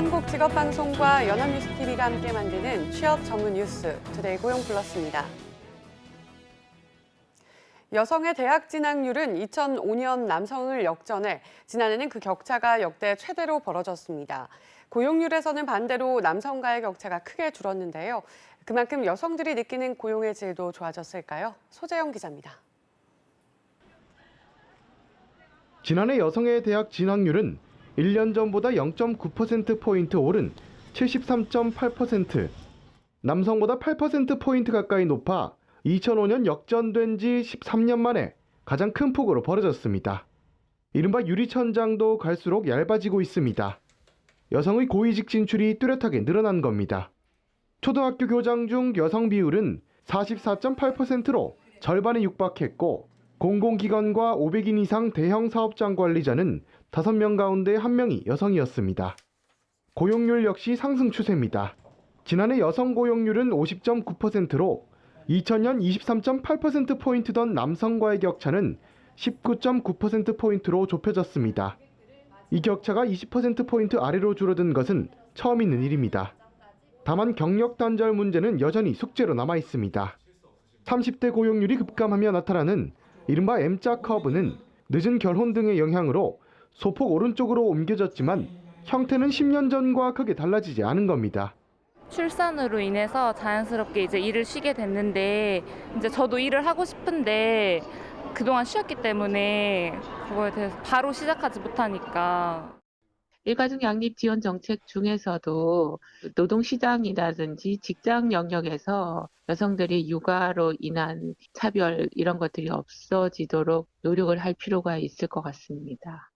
한국직업방송과 연합뉴스TV가 함께 만드는 취업 전문 뉴스 투데이 고용플러스입니다. 여성의 대학 진학률은 2005년 남성을 역전해 지난해는 그 격차가 역대 최대로 벌어졌습니다. 고용률에서는 반대로 남성과의 격차가 크게 줄었는데요. 그만큼 여성들이 느끼는 고용의 질도 좋아졌을까요? 소재영 기자입니다. 지난해 여성의 대학 진학률은 1년 전보다 0.9%포인트 오른 73.8%, 남성보다 8%포인트 가까이 높아 2005년 역전된 지 13년 만에 가장 큰 폭으로 벌어졌습니다. 이른바 유리천장도 갈수록 얇아지고 있습니다. 여성의 고위직 진출이 뚜렷하게 늘어난 겁니다. 초등학교 교장 중 여성 비율은 44.8%로 절반에 육박했고, 공공기관과 500인 이상 대형 사업장 관리자는 5명 가운데 1명이 여성이었습니다. 고용률 역시 상승 추세입니다. 지난해 여성 고용률은 50.9%로 2000년 23.8%포인트던 남성과의 격차는 19.9%포인트로 좁혀졌습니다. 이 격차가 20%포인트 아래로 줄어든 것은 처음 있는 일입니다. 다만 경력 단절 문제는 여전히 숙제로 남아 있습니다. 30대 고용률이 급감하며 나타나는 이른바 M자 커브는 늦은 결혼 등의 영향으로 소폭 오른쪽으로 옮겨졌지만 형태는 10년 전과 크게 달라지지 않은 겁니다. 출산으로 인해서 자연스럽게 이제 일을 쉬게 됐는데, 이제 저도 일을 하고 싶은데 그동안 쉬었기 때문에 그거에 대해서 바로 시작하지 못하니까. 일가족 양립 지원 정책 중에서도 노동시장이라든지 직장 영역에서 여성들이 육아로 인한 차별 이런 것들이 없어지도록 노력을 할 필요가 있을 것 같습니다.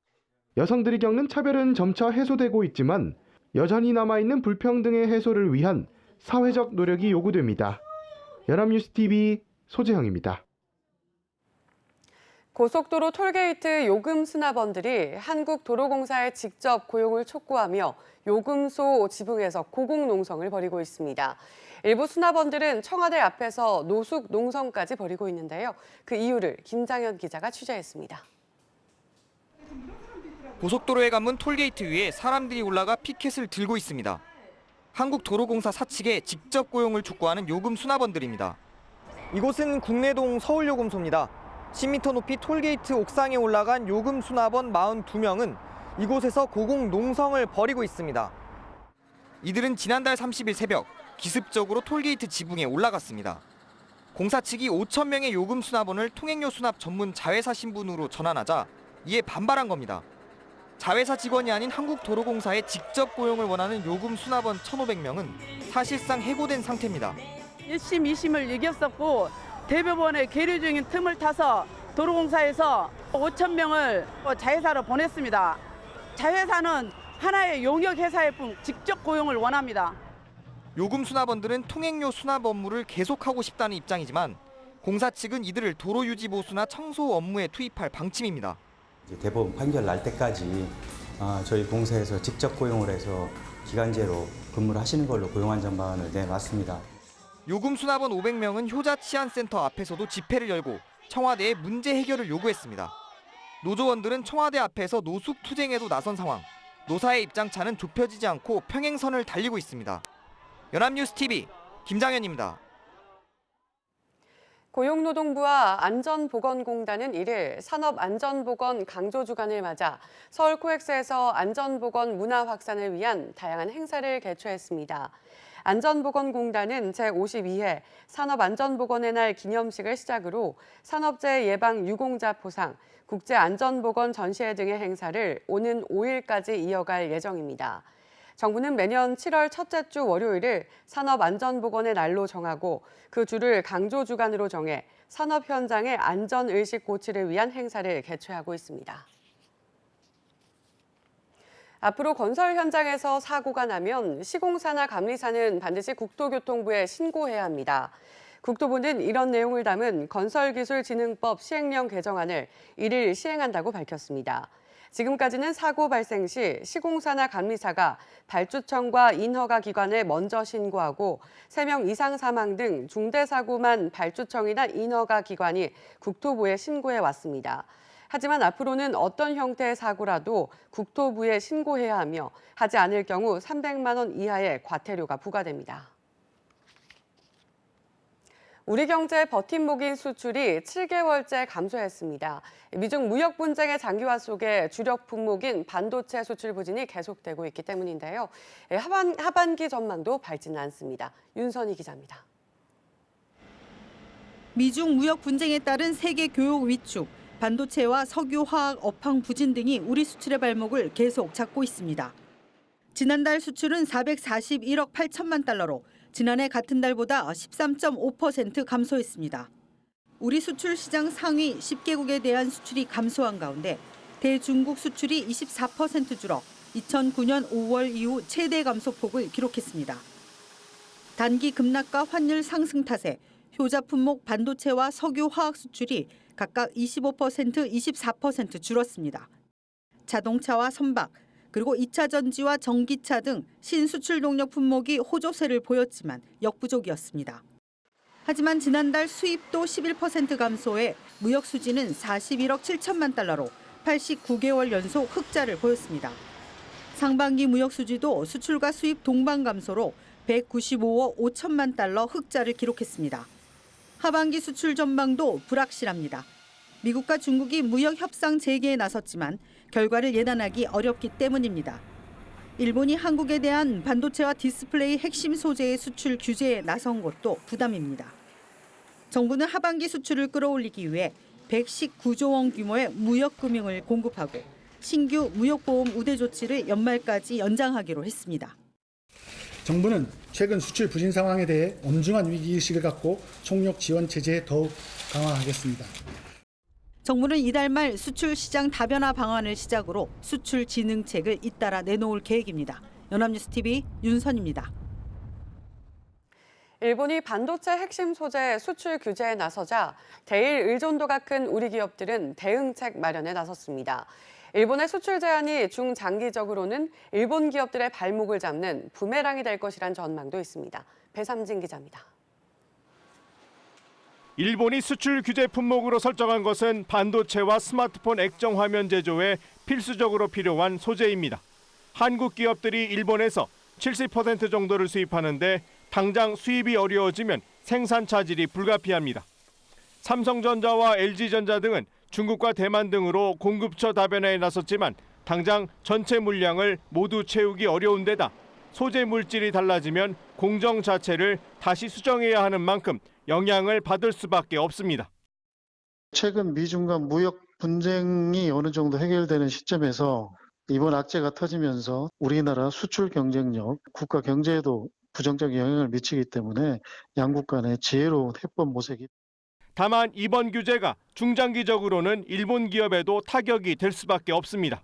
여성들이 겪는 차별은 점차 해소되고 있지만 여전히 남아있는 불평등의 해소를 위한 사회적 노력이 요구됩니다. 연합뉴스TV 소재형입니다. 고속도로 톨게이트 요금 수납원들이 한국도로공사에 직접 고용을 촉구하며 요금소 지붕에서 고공농성을 벌이고 있습니다. 일부 수납원들은 청와대 앞에서 노숙 농성까지 벌이고 있는데요. 그 이유를 김장현 기자가 취재했습니다. 고속도로에 감은 톨게이트 위에 사람들이 올라가 피켓을 들고 있습니다. 한국도로공사 사측에 직접 고용을 촉구하는 요금 수납원들입니다. 이곳은 국내동 서울요금소입니다. 10m 높이 톨게이트 옥상에 올라간 요금 수납원 42명은 이곳에서 고공 농성을 벌이고 있습니다. 이들은 지난달 30일 새벽 기습적으로 톨게이트 지붕에 올라갔습니다. 공사 측이 5천 명의 요금 수납원을 통행료 수납 전문 자회사 신분으로 전환하자 이에 반발한 겁니다. 자회사 직원이 아닌 한국도로공사에 직접 고용을 원하는 요금 수납원 1,500명은 사실상 해고된 상태입니다. 1심, 2심을 이겼었고 대법원에 계류 중인 틈을 타서 도로공사에서 5천 명을 자회사로 보냈습니다. 자회사는 하나의 용역회사일 뿐 직접 고용을 원합니다. 요금 수납원들은 통행료 수납 업무를 계속하고 싶다는 입장이지만 공사 측은 이들을 도로 유지 보수나 청소 업무에 투입할 방침입니다. 대법원 판결 날 때까지 저희 공사에서 직접 고용을 해서 기간제로 근무를 하시는 걸로 고용한 전반을 내놨습니다. 요금 수납원 500명은 효자치안센터 앞에서도 집회를 열고 청와대에 문제 해결을 요구했습니다. 노조원들은 청와대 앞에서 노숙 투쟁에도 나선 상황. 노사의 입장차는 좁혀지지 않고 평행선을 달리고 있습니다. 연합뉴스TV 김장현입니다. 고용노동부와 안전보건공단은 1일 산업안전보건 강조주간을 맞아 서울 코엑스에서 안전보건 문화 확산을 위한 다양한 행사를 개최했습니다. 안전보건공단은 제52회 산업안전보건의 날 기념식을 시작으로 산업재해 예방 유공자 포상, 국제안전보건 전시회 등의 행사를 오는 5일까지 이어갈 예정입니다. 정부는 매년 7월 첫째 주 월요일을 산업안전보건의 날로 정하고 그 주를 강조주간으로 정해 산업 현장의 안전의식 고취를 위한 행사를 개최하고 있습니다. 앞으로 건설 현장에서 사고가 나면 시공사나 감리사는 반드시 국토교통부에 신고해야 합니다. 국토부는 이런 내용을 담은 건설기술진흥법 시행령 개정안을 1일 시행한다고 밝혔습니다. 지금까지는 사고 발생 시 시공사나 감리사가 발주청과 인허가 기관에 먼저 신고하고 3명 이상 사망 등 중대사고만 발주청이나 인허가 기관이 국토부에 신고해 왔습니다. 하지만 앞으로는 어떤 형태의 사고라도 국토부에 신고해야 하며 하지 않을 경우 300만 원 이하의 과태료가 부과됩니다. 우리 경제 버팀목인 수출이 7개월째 감소했습니다. 미중 무역 분쟁의 장기화 속에 주력 품목인 반도체 수출 부진이 계속되고 있기 때문인데요. 하반기 전망도 밝지는 않습니다. 윤선희 기자입니다. 미중 무역 분쟁에 따른 세계 교역 위축, 반도체와 석유, 화학, 업황 부진 등이 우리 수출의 발목을 계속 잡고 있습니다. 지난달 수출은 441억 8천만 달러로 지난해 같은 달보다 13.5% 감소했습니다. 우리 수출 시장 상위 10개국에 대한 수출이 감소한 가운데 대중국 수출이 24% 줄어 2009년 5월 이후 최대 감소폭을 기록했습니다. 단기 급락과 환율 상승 탓에 효자 품목 반도체와 석유, 화학 수출이 각각 25%, 24% 줄었습니다. 자동차와 선박, 그리고 2차 전지와 전기차 등 신수출 동력 품목이 호조세를 보였지만 역부족이었습니다. 하지만 지난달 수입도 11% 감소해 무역 수지는 41억 7천만 달러로 89개월 연속 흑자를 보였습니다. 상반기 무역 수지도 수출과 수입 동반 감소로 195억 5천만 달러 흑자를 기록했습니다. 하반기 수출 전망도 불확실합니다. 미국과 중국이 무역 협상 재개에 나섰지만 결과를 예단하기 어렵기 때문입니다. 일본이 한국에 대한 반도체와 디스플레이 핵심 소재의 수출 규제에 나선 것도 부담입니다. 정부는 하반기 수출을 끌어올리기 위해 119조 원 규모의 무역금융을 공급하고 신규 무역보험 우대 조치를 연말까지 연장하기로 했습니다. 정부는 최근 수출 부진 상황에 대해 엄중한 위기의식을 갖고 총력 지원 체제에 더욱 강화하겠습니다. 정부는 이달 말 수출 시장 다변화 방안을 시작으로 수출 진흥책을 잇따라 내놓을 계획입니다. 연합뉴스 TV 윤선입니다. 일본이 반도체 핵심 소재 수출 규제에 나서자 대일 의존도가 큰 우리 기업들은 대응책 마련에 나섰습니다. 일본의 수출 제한이 중장기적으로는 일본 기업들의 발목을 잡는 부메랑이 될 것이란 전망도 있습니다. 배삼진 기자입니다. 일본이 수출 규제 품목으로 설정한 것은 반도체와 스마트폰 액정 화면 제조에 필수적으로 필요한 소재입니다. 한국 기업들이 일본에서 70% 정도를 수입하는데 당장 수입이 어려워지면 생산 차질이 불가피합니다. 삼성전자와 LG전자 등은 중국과 대만 등으로 공급처 다변화에 나섰지만 당장 전체 물량을 모두 채우기 어려운 데다 소재 물질이 달라지면 공정 자체를 다시 수정해야 하는 만큼 영향을 받을 수밖에 없습니다. 최근 미중 간 무역 분쟁이 어느 정도 해결되는 시점에서 이번 악재가 터지면서 우리나라 수출 경쟁력, 국가 경제에도 부정적 영향을 미치기 때문에 양국 간의 지혜로운 해법 모색이. 다만 이번 규제가 중장기적으로는 일본 기업에도 타격이 될 수밖에 없습니다.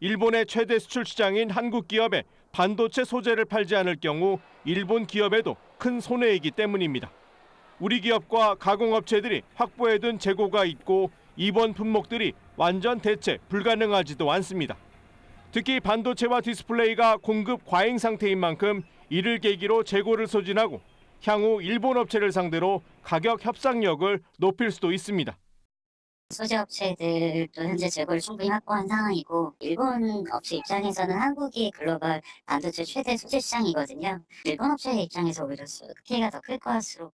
일본의 최대 수출 시장인 한국 기업에 반도체 소재를 팔지 않을 경우 일본 기업에도 큰 손해이기 때문입니다. 우리 기업과 가공업체들이 확보해둔 재고가 있고 이번 품목들이 완전 대체 불가능하지도 않습니다. 특히 반도체와 디스플레이가 공급 과잉 상태인 만큼 이를 계기로 재고를 소진하고 향후 일본 업체를 상대로 가격 협상력을 높일 수도 있습니다. 소재 업체들도 현재 재고를 충분히 확보한 상황이고 일본 업체 입장에서는 한국이 글로벌 반도체 최대 소재 시장이거든요. 일본 업체 입장에서 오히려 피해가 더 클 것으로.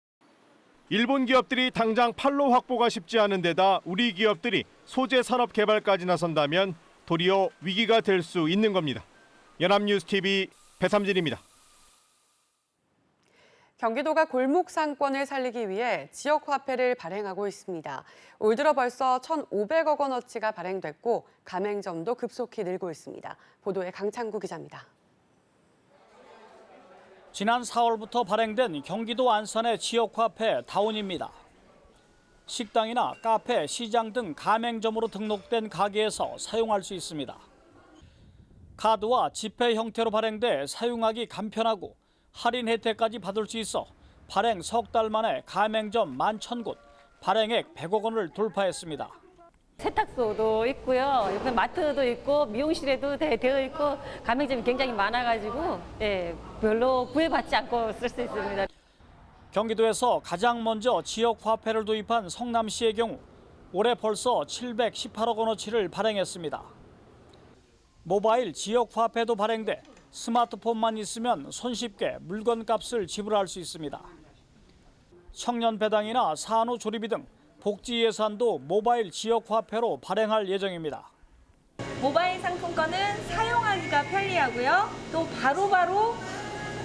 일본 기업들이 당장 판로 확보가 쉽지 않은 데다 우리 기업들이 소재 산업 개발까지 나선다면 도리어 위기가 될 수 있는 겁니다. 연합뉴스 TV 배삼진입니다. 경기도가 골목 상권을 살리기 위해 지역 화폐를 발행하고 있습니다. 올 들어 벌써 1,500억 원어치가 발행됐고 가맹점도 급속히 늘고 있습니다. 보도에 강창구 기자입니다. 지난 4월부터 발행된 경기도 안산의 지역화폐 다운입니다. 식당이나 카페, 시장 등 가맹점으로 등록된 가게에서 사용할 수 있습니다. 카드와 지폐 형태로 발행돼 사용하기 간편하고 할인 혜택까지 받을 수 있어 발행 석 달 만에 가맹점 11,000곳, 발행액 100억 원을 돌파했습니다. 세탁소도 있고요. 옆에 마트도 있고 미용실에도 되어 있고 가맹점이 굉장히 많아가지고 별로 구애받지 않고 쓸 수 있습니다. 경기도에서 가장 먼저 지역 화폐를 도입한 성남시의 경우 올해 벌써 718억 원어치를 발행했습니다. 모바일 지역화폐도 발행돼 스마트폰만 있으면 손쉽게 물건값을 지불할 수 있습니다. 청년 배당이나 산후 조리비 등 복지 예산도 모바일 지역화폐로 발행할 예정입니다. 모바일 상품권은 사용하기가 편리하고요. 또 바로바로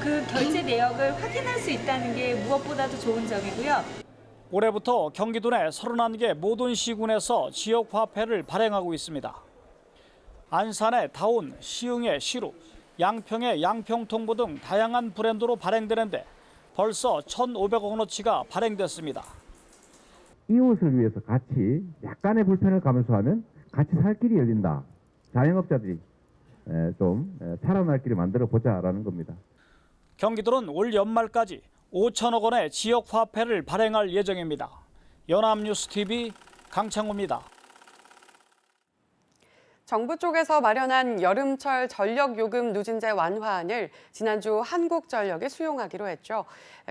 그 결제 내역을 확인할 수 있다는 게 무엇보다도 좋은 점이고요. 올해부터 경기도 내 31개 모든 시군에서 지역화폐를 발행하고 있습니다. 안산의 다운, 시흥의 시루, 양평의 양평통보 등 다양한 브랜드로 발행되는데 벌써 1,500억 원어치가 발행됐습니다. 이웃을 위해서 같이 약간의 불편을 감수하면 같이 살 길이 열린다. 자영업자들이 좀 살아날 길을 만들어 보자라는 겁니다. 경기도는 올 연말까지 5천억 원의 지역화폐를 발행할 예정입니다. 연합뉴스TV 강창호입니다. 정부 쪽에서 마련한 여름철 전력요금 누진제 완화안을 지난주 한국전력이 수용하기로 했죠.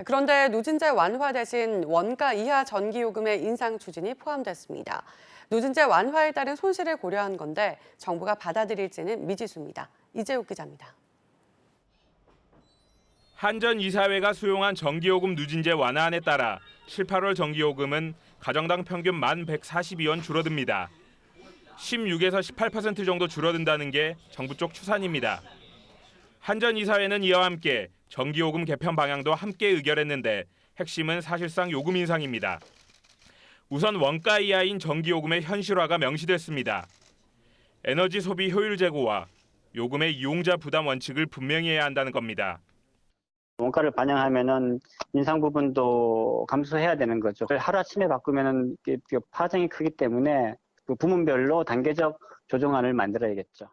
그런데 누진제 완화 대신 원가 이하 전기요금의 인상 추진이 포함됐습니다. 누진제 완화에 따른 손실을 고려한 건데 정부가 받아들일지는 미지수입니다. 이재욱 기자입니다. 한전이사회가 수용한 전기요금 누진제 완화안에 따라 7, 8월 전기요금은 가정당 평균 1,142원 줄어듭니다. 16에서 18% 정도 줄어든다는 게 정부 쪽 추산입니다. 한전이사회는 이와 함께 전기요금 개편 방향도 함께 의결했는데 핵심은 사실상 요금 인상입니다. 우선 원가 이하인 전기요금의 현실화가 명시됐습니다. 에너지 소비 효율 제고와 요금의 이용자 부담 원칙을 분명히 해야 한다는 겁니다. 원가를 반영하면은 인상 부분도 감수해야 되는 거죠. 하루아침에 바꾸면은 파장이 크기 때문에 그 부문별로 단계적 조정안을 만들어야겠죠.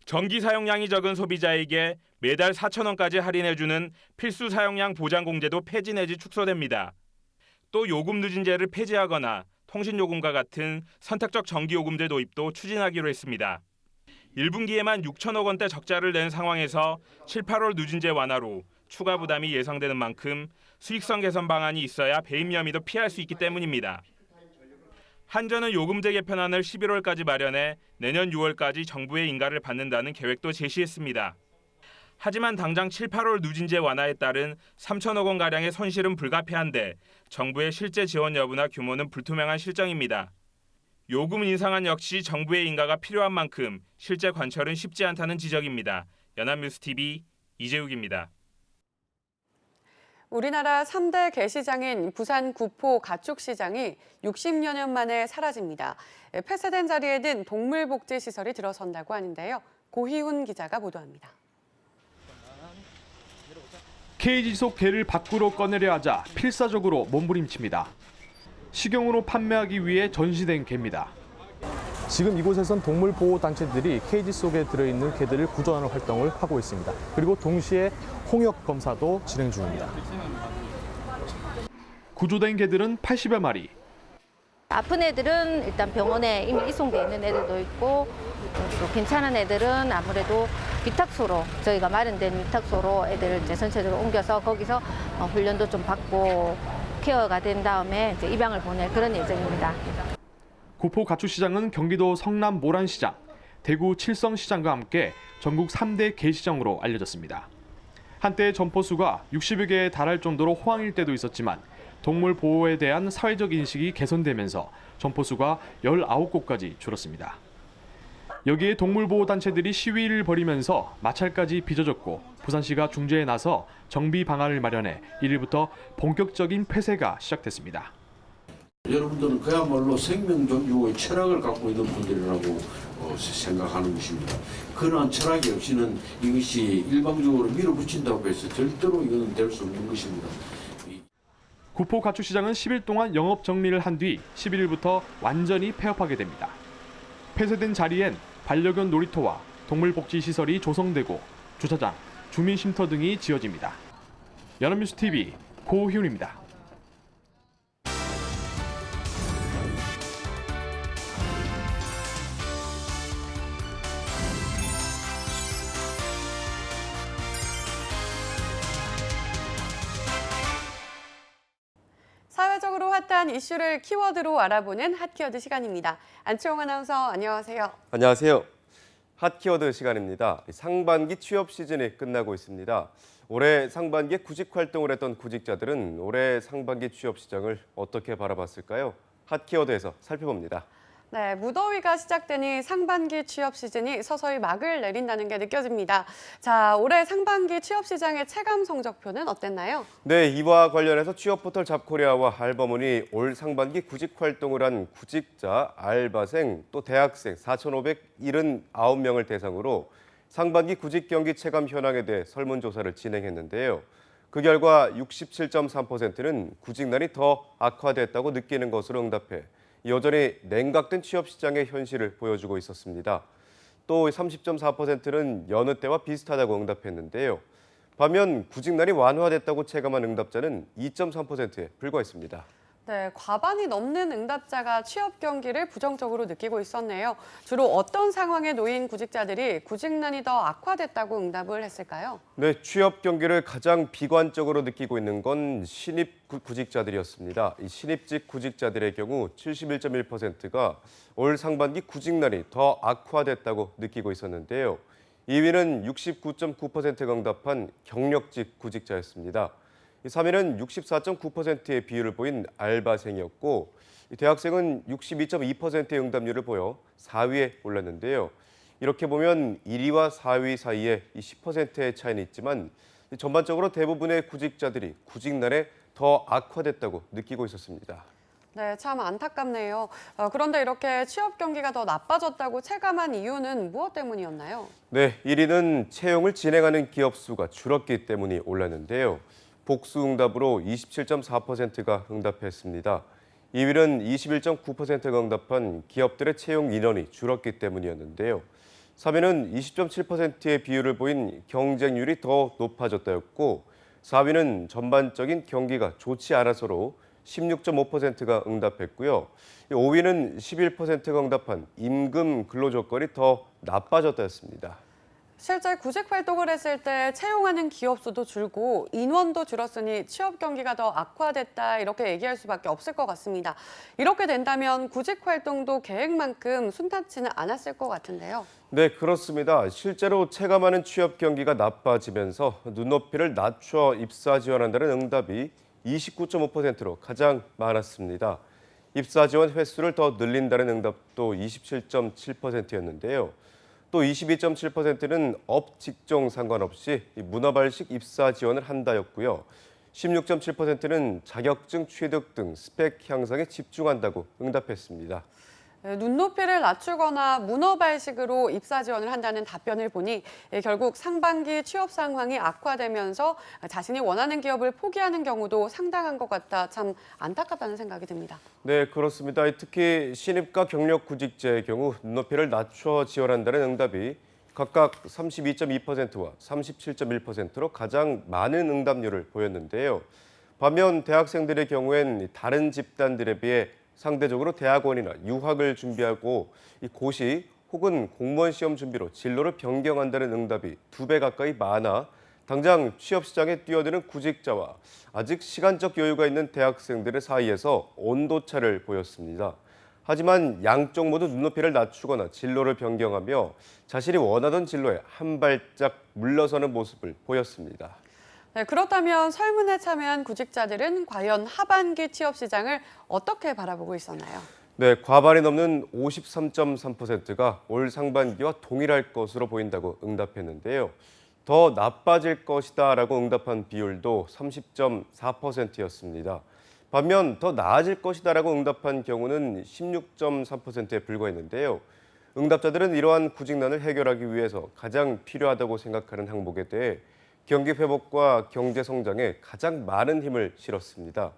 전기 사용량이 적은 소비자에게 매달 4,000원까지 할인해주는 필수 사용량 보장 공제도 폐지 내지 축소됩니다. 또 요금 누진제를 폐지하거나 통신요금과 같은 선택적 전기요금제 도입도 추진하기로 했습니다. 1분기에만 6천억 원대 적자를 낸 상황에서 7, 8월 누진제 완화로 추가 부담이 예상되는 만큼 수익성 개선 방안이 있어야 배임 염의도 피할 수 있기 때문입니다. 한전은 요금제 개편안을 11월까지 마련해 내년 6월까지 정부의 인가를 받는다는 계획도 제시했습니다. 하지만 당장 7, 8월 누진제 완화에 따른 3천억 원가량의 손실은 불가피한데 정부의 실제 지원 여부나 규모는 불투명한 실정입니다. 요금 인상안 역시 정부의 인가가 필요한 만큼 실제 관철은 쉽지 않다는 지적입니다. 연합뉴스TV 이재욱입니다. 우리나라 3대 게시장인 부산 구포 가축시장이 60여 년 만에 사라집니다. 폐쇄된 자리에 든 동물복지시설이 들어선다고 하는데요. 고희훈 기자가 보도합니다. 케이지 속 개를 밖으로 꺼내려 하자 필사적으로 몸부림칩니다. 식용으로 판매하기 위해 전시된 개입니다. 지금 이곳에선 동물보호단체들이 케이지 속에 들어있는 개들을 구조하는 활동을 하고 있습니다. 그리고 동시에 홍역 검사도 진행 중입니다. 구조된 개들은 80여 마리. 아픈 애들은 일단 병원에 이미 이송돼 있는 애들도 있고 또 괜찮은 애들은 아무래도 위탁소로 저희가 마련된 위탁소로 애들을 이제 전체적으로 옮겨서 거기서 훈련도 좀 받고 케어가 된 다음에 이제 입양을 보낼 그런 예정입니다. 구포 가축시장은 경기도 성남 모란시장, 대구 칠성시장과 함께 전국 3대 게시장으로 알려졌습니다. 한때 점포수가 60여 개에 달할 정도로 호황일 때도 있었지만 동물 보호에 대한 사회적 인식이 개선되면서 점포수가 19곳까지 줄었습니다. 여기에 동물보호단체들이 시위를 벌이면서 마찰까지 빚어졌고 부산시가 중재에 나서 정비 방안을 마련해 1일부터 본격적인 폐쇄가 시작됐습니다. 여러분들은 그야말로 생명 존중의 철학을 갖고 있는 분들이라고 생각하는 것입니다. 그러한 철학이 없이는 이것이 일방적으로 밀어붙인다고 해서 절대로 이거는 될 수 없는 것입니다. 구포 가축시장은 10일 동안 영업 정리를 한 뒤 11일부터 완전히 폐업하게 됩니다. 폐쇄된 자리엔 반려견 놀이터와 동물복지시설이 조성되고 주차장, 주민쉼터 등이 지어집니다. 연합뉴스TV 고희훈입니다. 사회적으로 핫한 이슈를 키워드로 알아보는 핫키워드 시간입니다. 안치홍 아나운서 안녕하세요. 안녕하세요. 핫키워드 시간입니다. 상반기 취업 시즌이 끝나고 있습니다. 올해 상반기에 구직 활동을 했던 구직자들은 올해 상반기 취업 시장을 어떻게 바라봤을까요? 핫키워드에서 살펴봅니다. 네, 무더위가 시작되니 상반기 취업 시즌이 서서히 막을 내린다는 게 느껴집니다. 자, 올해 상반기 취업 시장의 체감 성적표는 어땠나요? 네, 이와 관련해서 취업 포털 잡코리아와 알버문이 올 상반기 구직 활동을 한 구직자, 알바생, 또 대학생 4,579명을 대상으로 상반기 구직 경기 체감 현황에 대해 설문조사를 진행했는데요. 그 결과 67.3%는 구직난이 더 악화됐다고 느끼는 것으로 응답해 여전히 냉각된 취업 시장의 현실을 보여주고 있었습니다. 또 30.4%는 여느 때와 비슷하다고 응답했는데요. 반면 구직난이 완화됐다고 체감한 응답자는 2.3%에 불과했습니다. 네, 과반이 넘는 응답자가 취업 경기를 부정적으로 느끼고 있었네요. 주로 어떤 상황에 놓인 구직자들이 구직난이 더 악화됐다고 응답을 했을까요? 네, 취업 경기를 가장 비관적으로 느끼고 있는 건 신입 구직자들이었습니다. 이 신입직 구직자들의 경우 71.1%가 올 상반기 구직난이 더 악화됐다고 느끼고 있었는데요. 2위는 69.9%가 응답한 경력직 구직자였습니다. 3위는 64.9%의 비율을 보인 알바생이었고 대학생은 62.2%의 응답률을 보여 4위에 올랐는데요. 이렇게 보면 1위와 4위 사이에 10%의 차이는 있지만 전반적으로 대부분의 구직자들이 구직난에 더 악화됐다고 느끼고 있었습니다. 네, 참 안타깝네요. 그런데 이렇게 취업 경기가 더 나빠졌다고 체감한 이유는 무엇 때문이었나요? 네, 1위는 채용을 진행하는 기업 수가 줄었기 때문이 올랐는데요. 복수 응답으로 27.4%가 응답했습니다. 2위는 21.9%가 응답한 기업들의 채용 인원이 줄었기 때문이었는데요. 3위는 20.7%의 비율을 보인 경쟁률이 더 높아졌다였고 4위는 전반적인 경기가 좋지 않아서로 16.5%가 응답했고요. 5위는 11%가 응답한 임금 근로조건이 더 나빠졌다였습니다. 실제 구직 활동을 했을 때 채용하는 기업 수도 줄고 인원도 줄었으니 취업 경기가 더 악화됐다 이렇게 얘기할 수밖에 없을 것 같습니다. 이렇게 된다면 구직 활동도 계획만큼 순탄치는 않았을 것 같은데요. 네, 그렇습니다. 실제로 체감하는 취업 경기가 나빠지면서 눈높이를 낮춰 입사 지원한다는 응답이 29.5%로 가장 많았습니다. 입사 지원 횟수를 더 늘린다는 응답도 27.7%였는데요. 또 22.7%는 업 직종 상관없이 문어발식 입사 지원을 한다였고요. 16.7%는 자격증 취득 등 스펙 향상에 집중한다고 응답했습니다. 눈높이를 낮추거나 문어발식으로 입사 지원을 한다는 답변을 보니 결국 상반기 취업 상황이 악화되면서 자신이 원하는 기업을 포기하는 경우도 상당한 것 같다. 참 안타깝다는 생각이 듭니다. 네, 그렇습니다. 특히 신입과 경력 구직자의 경우 눈높이를 낮춰 지원한다는 응답이 각각 32.2%와 37.1%로 가장 많은 응답률을 보였는데요. 반면 대학생들의 경우엔 다른 집단들에 비해 상대적으로 대학원이나 유학을 준비하고 고시 혹은 공무원 시험 준비로 진로를 변경한다는 응답이 2배 가까이 많아 당장 취업 시장에 뛰어드는 구직자와 아직 시간적 여유가 있는 대학생들의 사이에서 온도차를 보였습니다. 하지만 양쪽 모두 눈높이를 낮추거나 진로를 변경하며 자신이 원하던 진로에 한 발짝 물러서는 모습을 보였습니다. 네, 그렇다면 설문에 참여한 구직자들은 과연 하반기 취업 시장을 어떻게 바라보고 있었나요? 네, 과반이 넘는 53.3%가 올 상반기와 동일할 것으로 보인다고 응답했는데요. 더 나빠질 것이다라고 응답한 비율도 30.4%였습니다. 반면 더 나아질 것이다라고 응답한 경우는 16.3%에 불과했는데요. 응답자들은 이러한 구직난을 해결하기 위해서 가장 필요하다고 생각하는 항목에 대해 경기 회복과 경제 성장에 가장 많은 힘을 실었습니다.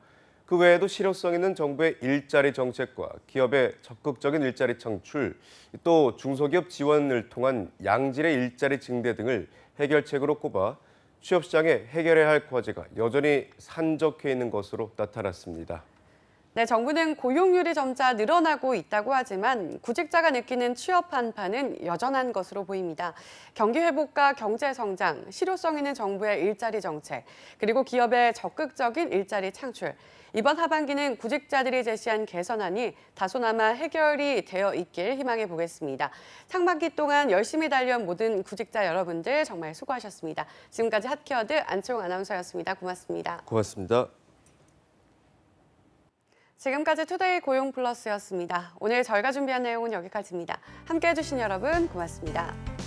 그 외에도 실효성 있는 정부의 일자리 정책과 기업의 적극적인 일자리 창출, 또 중소기업 지원을 통한 양질의 일자리 증대 등을 해결책으로 꼽아 취업 시장에 해결해야 할 과제가 여전히 산적해 있는 것으로 나타났습니다. 네, 정부는 고용률이 점차 늘어나고 있다고 하지만 구직자가 느끼는 취업 한파는 여전한 것으로 보입니다. 경기 회복과 경제 성장, 실효성 있는 정부의 일자리 정책, 그리고 기업의 적극적인 일자리 창출, 이번 하반기는 구직자들이 제시한 개선안이 다소나마 해결이 되어 있길 희망해 보겠습니다. 상반기 동안 열심히 달려온 모든 구직자 여러분들 정말 수고하셨습니다. 지금까지 핫키워드 안채홍 아나운서였습니다. 고맙습니다. 고맙습니다. 지금까지 투데이 고용 플러스였습니다. 오늘 저희가 준비한 내용은 여기까지입니다. 함께해 주신 여러분 고맙습니다.